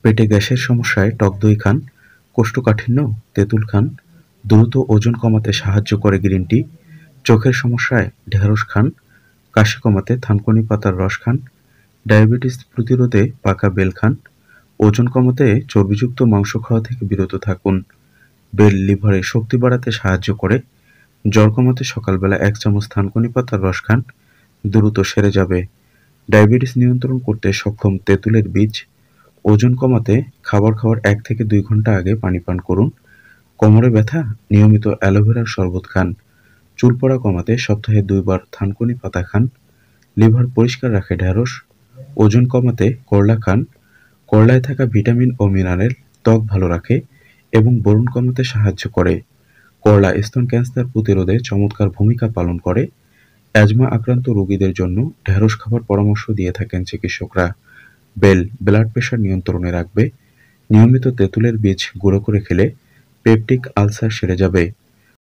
পেটে গ্যাসের সমস্যায় টক দই খান, কোষ্ঠকাঠিন্য তেঁতুল খান, দ্রুত ওজন কমাতে সাহায্য করে গ্রিন টি, চোখের সমস্যায় ঢেঁড়স খান, কাশি কমাতে থানকুনি পাতার রস খান, ডায়াবেটিস প্রতিরোধে পাকা বেল খান, ওজন কমাতে চর্বিযুক্ত মাংস খাওয়া থেকে বিরত থাকুন। বেল লিভারে শক্তি বাড়াতে সাহায্য করে। জ্বর কমাতে সকালবেলা ১ চামচ থানকুনি পাতার রস খান, দ্রুত সেরে যাবে। ডায়াবেটিস নিয়ন্ত্রণ করতে সক্ষম তেঁতুলের বীজ। ওজন কমাতে খাবার খাওয়ার ১ থেকে ২ ঘন্টা আগে পানি পান করুন। কোমরে ব্যথা নিয়মিত অ্যালোভেরার শরবত খান। চুল পড়া কমাতে সপ্তাহে ২ বার থানকুনি পাতা খান। লিভার পরিষ্কার রাখে ঢেঁড়স। ওজন কমাতে করলা খান। করলায় থাকা ভিটামিন ও মিনারেল ত্বক ভালো রাখে এবং ব্রণ কমাতে সাহায্য করে। করলা স্তন ক্যান্সার প্রতিরোধে চমৎকার ভূমিকা পালন করে। অ্যাজমা আক্রান্ত রোগীদের জন্য ঢেঁড়স খাবার পরামর্শ দিয়ে থাকেন চিকিৎসকরা। বেল ব্লাড প্রেশার নিয়ন্ত্রণে রাখবে। নিয়মিত তেঁতুলের বীজ গুঁড়ো করে খেলে পেপটিক আলসার সেরে যাবে।